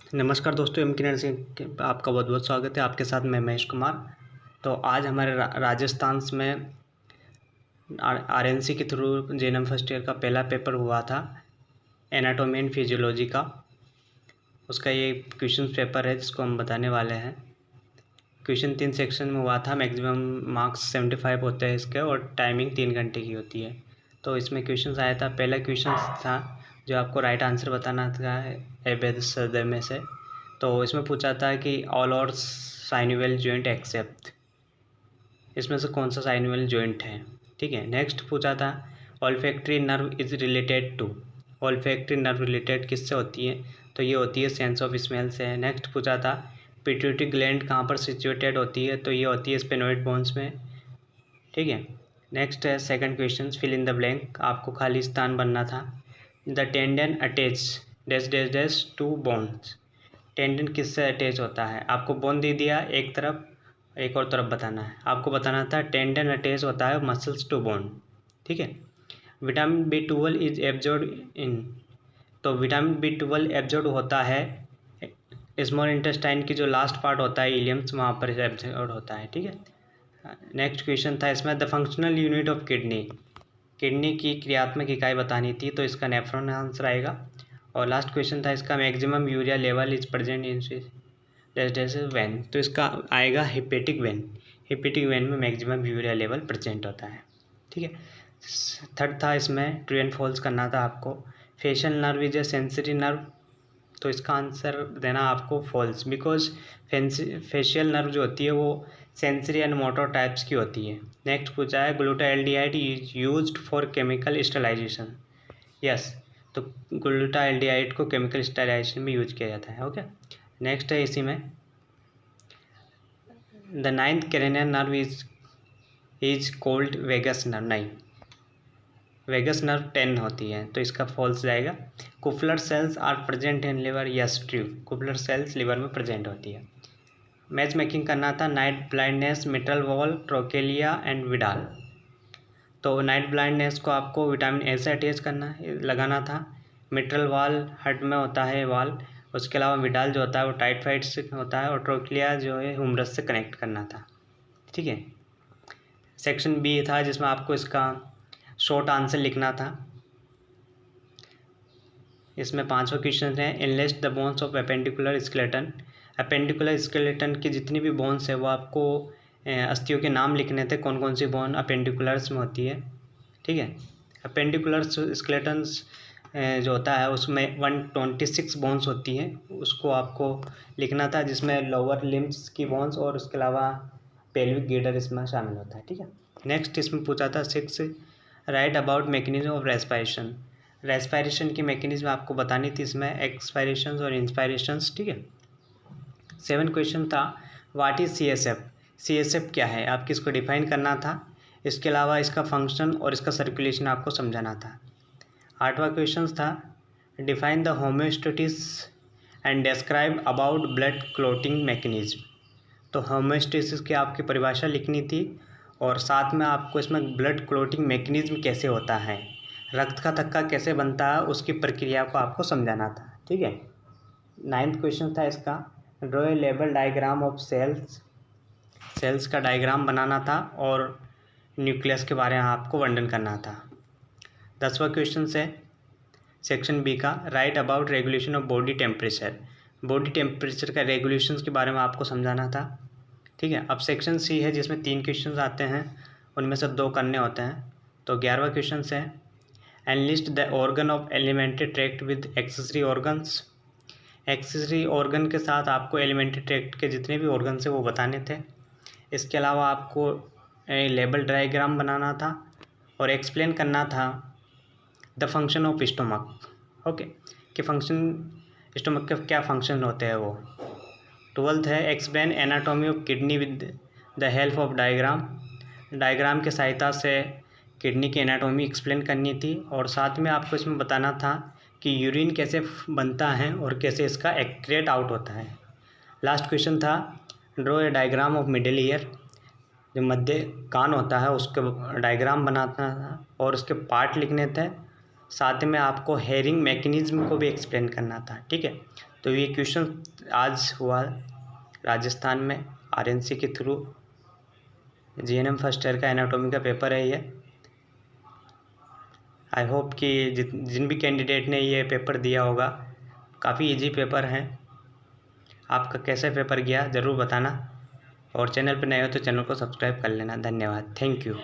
नमस्कार दोस्तों, एम किरण सिंह आपका बहुत बहुत स्वागत है। आपके साथ मैं महेश कुमार। तो आज हमारे राजस्थान में आरएनसी के थ्रू जेएनएम फर्स्ट ईयर का पहला पेपर हुआ था, एनाटॉमी एंड फिजियोलॉजी का। उसका ये क्वेश्चन पेपर है जिसको हम बताने वाले हैं। क्वेश्चन 3 सेक्शन में हुआ था। मैक्सिमम मार्क्स 75 होते हैं इसके, और टाइमिंग 3 घंटे की होती है। तो इसमें क्वेश्चन आया था, पहला क्वेश्चन था जो आपको राइट आंसर बताना था एबेद सदर में से। तो इसमें पूछा था कि ऑल और साइनोवियल जॉइंट एक्सेप्ट, इसमें से कौन सा साइनोवियल जॉइंट है। ठीक है। नेक्स्ट पूछा था olfactory nerve is related to, olfactory nerve related किससे होती है, तो ये होती है सेंस ऑफ स्मेल से। नेक्स्ट पूछा था पिट्यूटरी ग्लैंड कहाँ पर सिचुएटेड होती है, तो ये होती है स्पेनोइड बोन्स में। ठीक है। नेक्स्ट है second question, fill in the blank, आपको खाली स्थान बनना था। The tendon attach dash dash dash to bones, tendon किससे अटैच होता है। आपको बोन दे दिया एक तरफ, एक और तरफ बताना है। आपको बताना था टेंडन अटैच होता है मसल्स टू बोन। ठीक है। Vitamin B12 is absorb in, तो विटामिन B12 एब्जॉर्ब होता है स्मॉल इंटेस्टाइन की जो लास्ट पार्ट होता है इलियम्स, वहाँ पर एब्जॉर्ब होता है। ठीक है। नेक्स्ट क्वेश्चन था इसमें the functional unit of kidney, kidney की क्रियात्मक इकाई बतानी थी, तो इसका नेफ्रॉन आंसर आएगा। और लास्ट क्वेश्चन था इसका maximum urea level is present in जैसे वैन, तो इसका आएगा हिपेटिक वैन, हिपेटिक वैन में मैक्सिमम यूरिया लेवल प्रेजेंट होता है। ठीक है। थर्ड था इसमें ट्रू एंड फॉल्स करना था आपको। Facial nerve is a sensory nerve, तो इसका आंसर देना आपको फॉल्स, बिकॉज फेशियल नर्व जो होती है वो सेंसरी एंड मोटर टाइप्स की होती है। नेक्स्ट पूछा है glutaraldehyde is used for chemical sterilization, yes, तो ग्लूटाल्डिहाइड को केमिकल स्टरलाइजेशन में यूज किया जाता है। ओके। नेक्स्ट है इसी में the ninth cranial nerve is called vagus nerve, नहीं, वेगस नर्व 10 होती है, तो इसका फॉल्स जाएगा। Kupffer cells are present in liver, yes true, Kupffer cells liver में प्रेजेंट होती है। मैच मेकिंग करना था night blindness, mitral valve, trochlea and Widal, तो नाइट ब्लाइंडनेस को आपको विटामिन ए से अटैच करना लगाना था। मिट्रल वाल हर्ट में होता है वाल, उसके अलावा विडाल जो होता है वो टाइफाइड से होता है, और ट्रोक्लिया जो है ह्यूमरस से कनेक्ट करना था। ठीक है। सेक्शन बी था जिसमें आपको इसका शॉर्ट आंसर लिखना था। इसमें 5 क्वेश्चन हैं। Analyst the bones of appendicular skeleton, appendicular skeleton की जितनी भी बोन्स है वो आपको अस्थियों के नाम लिखने थे, कौन कौन सी बोन अपेंडिकुलर्स में होती है। ठीक है। अपेंडिकुलर स्केलेटन्स जो होता है उसमें 126 बोन्स होती हैं, उसको आपको लिखना था, जिसमें लोअर लिम्स की बोन्स और उसके अलावा पेल्विक गिडर इसमें शामिल होता है। ठीक है। नेक्स्ट इसमें पूछा था 6, right about mechanism of respiration, respiration की मैकेनिज्म आपको बतानी थी इसमें, एक्सपायरेशंस और इंस्पायरेशंस। ठीक है। 7 क्वेश्चन था व्हाट इज CSF, CSF क्या है, आपको इसको डिफाइन करना था। इसके अलावा इसका फंक्शन और इसका सर्कुलेशन आपको समझाना था। 8वां क्वेश्चन था define the homeostasis and describe about blood clotting mechanism, तो होम्योस्टेसिस की आपकी परिभाषा लिखनी थी, और साथ में आपको इसमें ब्लड क्लॉटिंग मैकेनिज्म कैसे होता है, रक्त का थक्का कैसे बनता है, उसकी प्रक्रिया को आपको समझाना था। ठीक है। 9th क्वेश्चन था इसका draw a label diagram of cells, cells का डायग्राम बनाना था, और न्यूक्लियस के बारे में आपको वर्णन करना था। 10वां क्वेश्चन है सेक्शन बी का right about regulation of body temperature, body temperature का रेगुलेशंस के बारे में आपको समझाना था। ठीक है। अब सेक्शन सी है जिसमें 3 क्वेश्चन आते हैं, उनमें से 2 करने होते हैं। तो 11वां क्वेश्चन है enlist the organ of alimentary tract with accessory organs, accessory organ के साथ आपको एलिमेंट्री ट्रैक्ट के जितने भी ऑर्गन्स हैं वो बताने थे। इसके अलावा आपको लेबल डायग्राम बनाना था और एक्सप्लेन करना था the function of stomach, okay, कि फंक्शन स्टोमक के क्या फंक्शन होते हैं वो। 12th है explain anatomy of kidney with the help of diagram, diagram की सहायता से किडनी की एनाटॉमी एक्सप्लेन करनी थी, और साथ में आपको इसमें बताना था कि यूरिन कैसे बनता है और कैसे इसका एक्सक्रीट आउट होता है। लास्ट क्वेश्चन था draw a diagram of middle ear, जो मध्य कान होता है उसके डायग्राम बनाना था और उसके पार्ट लिखने थे, साथ में आपको हेयरिंग मैकेनिज्म को भी एक्सप्लेन करना था। ठीक है। तो ये क्वेश्चन आज हुआ राजस्थान में आरएनसी के थ्रू। जीएनएम फर्स्ट ईयर का एनाटॉमी का पेपर है ये। आई होप कि जिन भी कैंडिडेट ने ये पेपर दिया होगा, काफ़ी इजी पेपर है। आपका कैसे पेपर गया ज़रूर बताना, और चैनल पर नए हो तो चैनल को सब्सक्राइब कर लेना। धन्यवाद, थैंक यू।